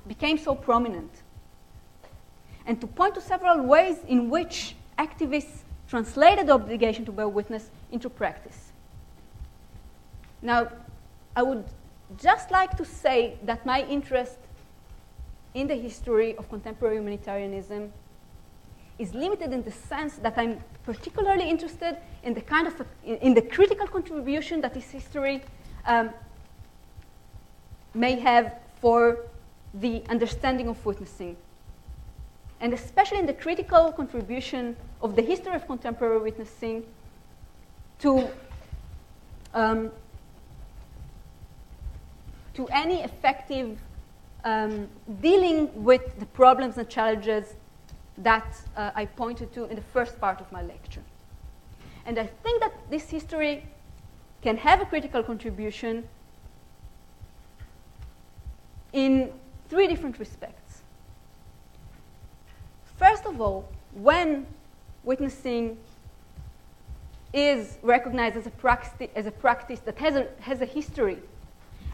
became so prominent, and to point to several ways in which activists translated the obligation to bear witness into practice. Now, I would just like to say that my interest in the history of contemporary humanitarianism is limited in the sense that I'm particularly interested in the kind of in the critical contribution that this history may have for the understanding of witnessing, and especially in the critical contribution of the history of contemporary witnessing to any effective dealing with the problems and challenges that I pointed to in the first part of my lecture. And I think that this history can have a critical contribution in three different respects. First of all, when witnessing is recognized as a practice that has a history,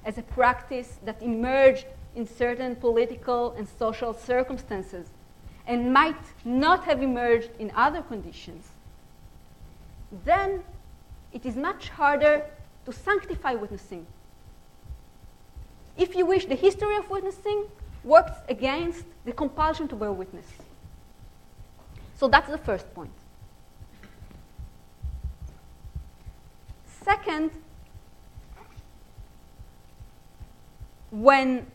as a practice that emerged in certain political and social circumstances and might not have emerged in other conditions, then it is much harder to sanctify witnessing. If you wish, the history of witnessing works against the compulsion to bear witness. So that's the first point. Second, when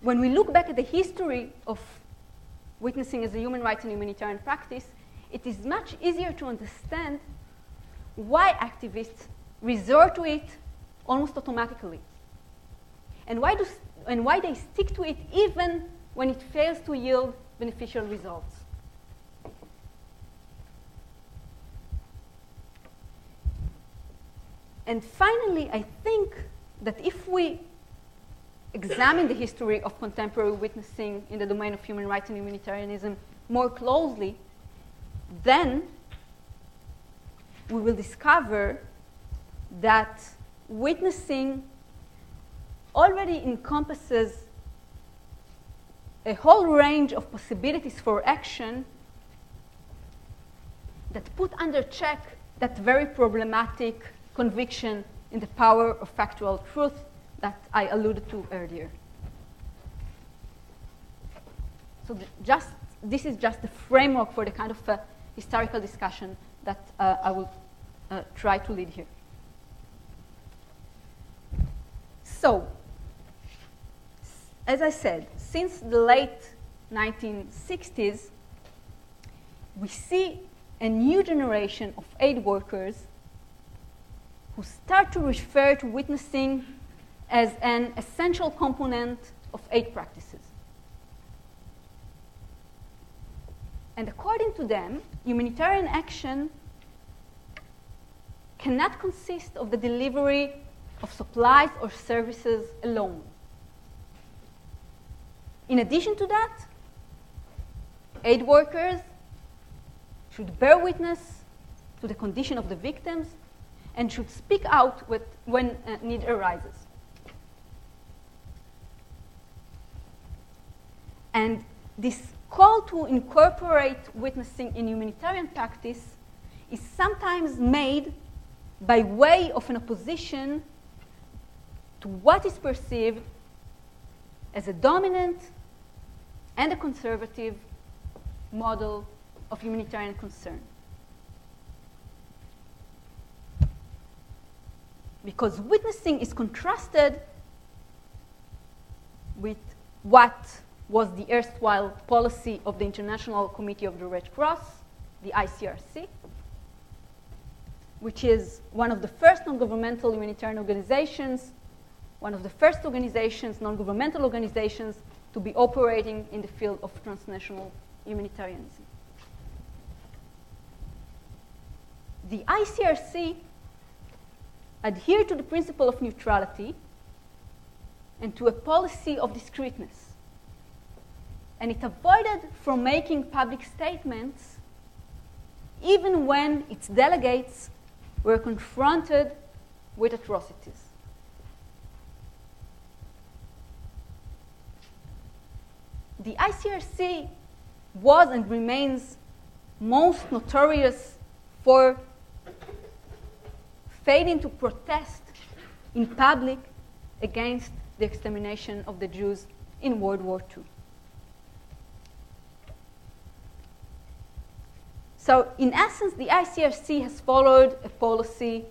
we look back at the history of witnessing as a human rights and humanitarian practice, it is much easier to understand why activists resort to it almost automatically, and why they stick to it even when it fails to yield beneficial results. And finally, I think that if we examine the history of contemporary witnessing in the domain of human rights and humanitarianism more closely, then we will discover that witnessing already encompasses a whole range of possibilities for action that put under check that very problematic conviction in the power of factual truth that I alluded to earlier. So this is just the framework for the kind of historical discussion that I will try to lead here. So, as I said, since the late 1960s, we see a new generation of aid workers who start to refer to witnessing as an essential component of aid practices. And according to them, humanitarian action cannot consist of the delivery of supplies or services alone. In addition to that, aid workers should bear witness to the condition of the victims and should speak out when need arises. And this call to incorporate witnessing in humanitarian practice is sometimes made by way of an opposition to what is perceived as a dominant and a conservative model of humanitarian concern. Because witnessing is contrasted with what was the erstwhile policy of the International Committee of the Red Cross, the ICRC, which is one of the first non-governmental humanitarian organizations, one of the first organizations, non-governmental organizations, to be operating in the field of transnational humanitarianism. The ICRC adhered to the principle of neutrality and to a policy of discreteness. And it avoided from making public statements even when its delegates were confronted with atrocities. the ICRC was and remains most notorious for failing to protest in public against the extermination of the Jews in World War II. So, in essence, the ICRC has followed a policy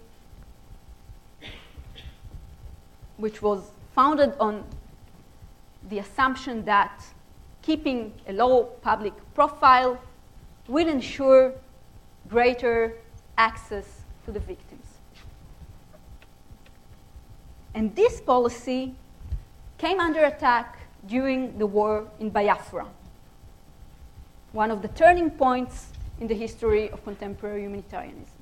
which was founded on the assumption that keeping a low public profile will ensure greater access to the victims. And this policy came under attack during the war in Biafra, one of the turning points in the history of contemporary humanitarianism.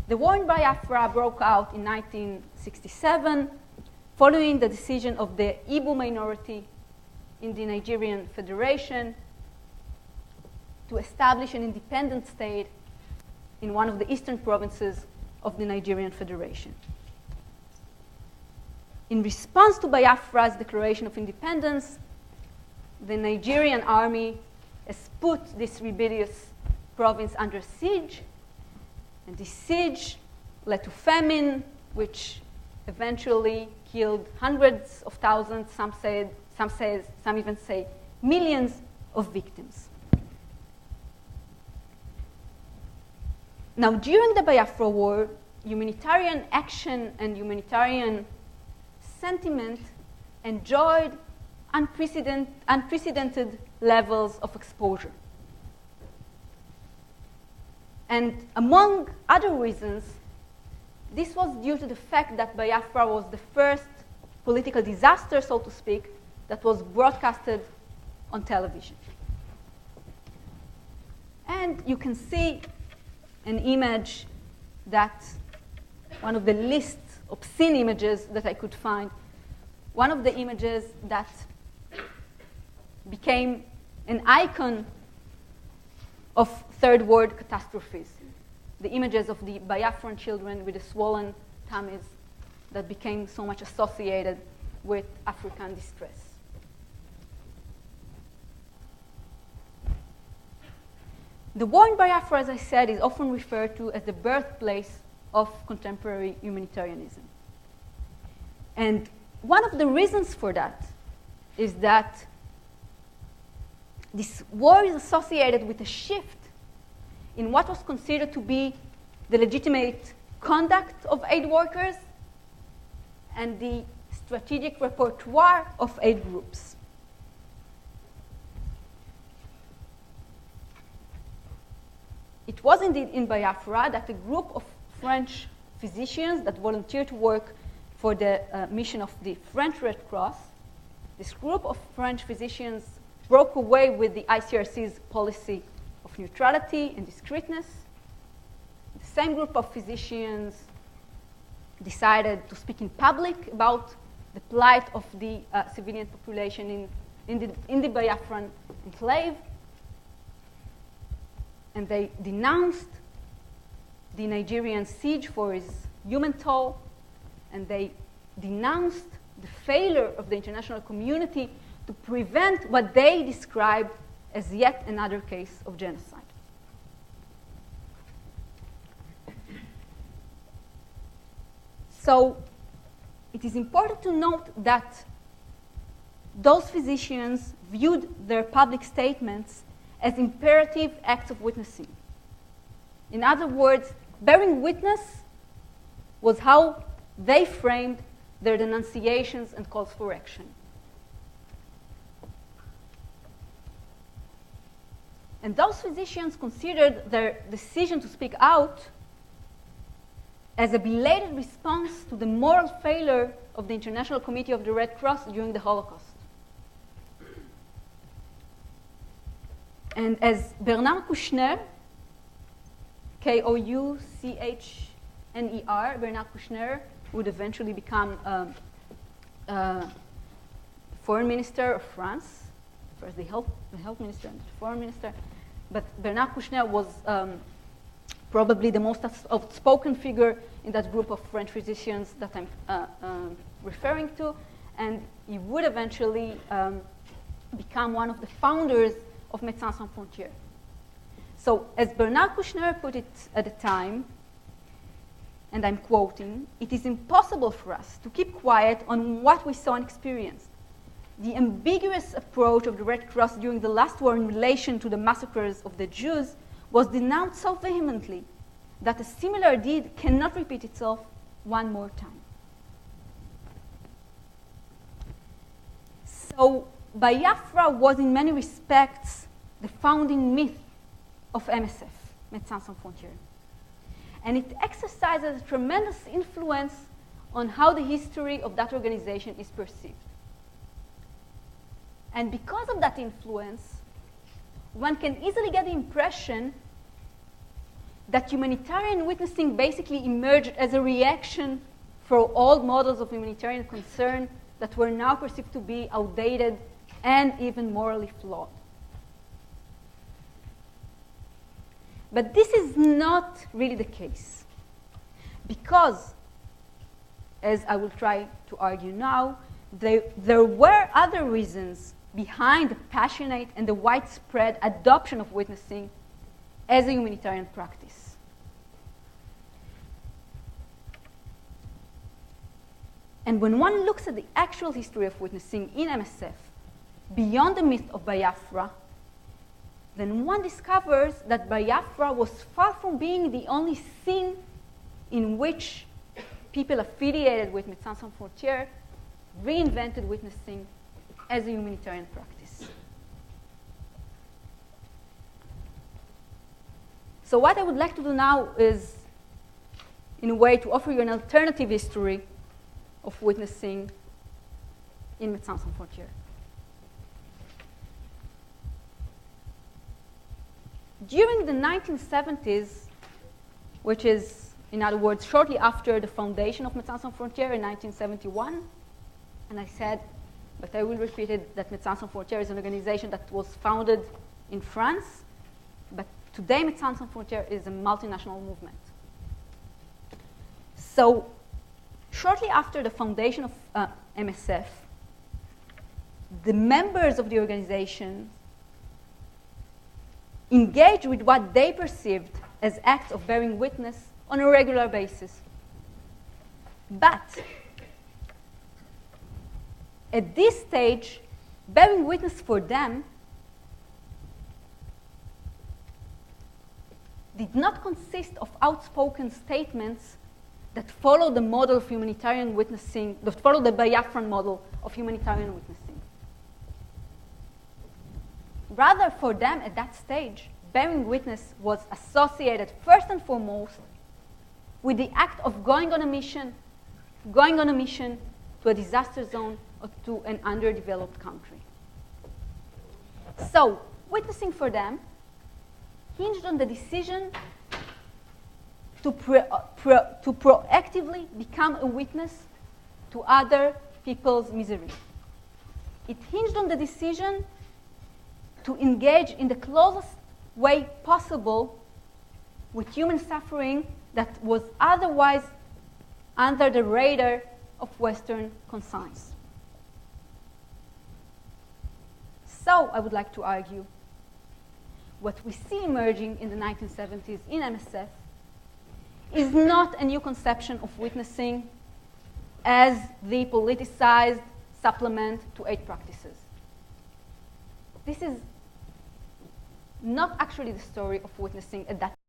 The war in Biafra broke out in 1967 following the decision of the Igbo minority in the Nigerian Federation to establish an independent state in one of the eastern provinces of the Nigerian Federation. In response to Biafra's declaration of independence, the Nigerian army has put this rebellious province under siege, and this siege led to famine, which eventually killed hundreds of thousands, some even say millions of victims. Now, during the Biafra War, humanitarian action and humanitarian sentiment enjoyed unprecedented levels of exposure. And among other reasons, this was due to the fact that Biafra was the first political disaster, so to speak, that was broadcasted on television. And you can see an image that, one of the least obscene images that I could find, one of the images that became an icon of third world catastrophes, the images of the Biafran children with the swollen tummies that became so much associated with African distress. The war in Biafra, as I said, is often referred to as the birthplace of contemporary humanitarianism. And one of the reasons for that is that this war is associated with a shift in what was considered to be the legitimate conduct of aid workers and the strategic repertoire of aid groups. It was indeed in Biafra that a group of French physicians that volunteered to work for the mission of the French Red Cross, this group of French physicians broke away with the ICRC's policy of neutrality and discreetness. The same group of physicians decided to speak in public about the plight of the civilian population in the Biafran enclave. And they denounced the Nigerian siege for its human toll, and they denounced the failure of the international community to prevent what they described as yet another case of genocide. So it is important to note that those physicians viewed their public statements as imperative acts of witnessing. In other words, bearing witness was how they framed their denunciations and calls for action. And those physicians considered their decision to speak out as a belated response to the moral failure of the International Committee of the Red Cross during the Holocaust. And as Bernard Kouchner, Kouchner, Bernard Kouchner would eventually become foreign minister of France, first the health minister and the foreign minister. But Bernard Kouchner was probably the most outspoken figure in that group of French physicians that I'm referring to. and he would eventually become one of the founders of Médecins Sans Frontières. So, as Bernard Kouchner put it at the time, and I'm quoting, "It is impossible for us to keep quiet on what we saw and experienced. The ambiguous approach of the Red Cross during the last war in relation to the massacres of the Jews was denounced so vehemently that a similar deed cannot repeat itself one more time." So, Biafra was in many respects the founding myth of MSF, Médecins Sans Frontières. And it exercises a tremendous influence on how the history of that organization is perceived. And because of that influence, one can easily get the impression that humanitarian witnessing basically emerged as a reaction for old models of humanitarian concern that were now perceived to be outdated and even morally flawed. But this is not really the case, because, as I will try to argue now, there were other reasons behind the passionate and the widespread adoption of witnessing as a humanitarian practice. And when one looks at the actual history of witnessing in MSF, beyond the myth of Biafra, then one discovers that Biafra was far from being the only scene in which people affiliated with Médecins Sans Frontières reinvented witnessing as a humanitarian practice. So what I would like to do now is, in a way, to offer you an alternative history of witnessing in Médecins Sans Frontières. During the 1970s, which is, in other words, shortly after the foundation of Médecins Sans Frontières in 1971, and I said, but I will repeat it, that Médecins Sans Frontières is an organization that was founded in France, but today Médecins Sans Frontières is a multinational movement. So, shortly after the foundation of MSF, the members of the organization engaged with what they perceived as acts of bearing witness on a regular basis. But at this stage, bearing witness for them did not consist of outspoken statements that follow the model of humanitarian witnessing, that follow the Biafran model of humanitarian witnessing. Rather, for them at that stage, bearing witness was associated first and foremost with the act of going on a mission to a disaster zone or to an underdeveloped country. So, witnessing for them hinged on the decision to proactively become a witness to other people's misery. It hinged on the decision to engage in the closest way possible with human suffering that was otherwise under the radar of Western conscience. So, I would like to argue what we see emerging in the 1970s in MSF is not a new conception of witnessing as the politicized supplement to aid practices. This is not actually the story of witnessing at that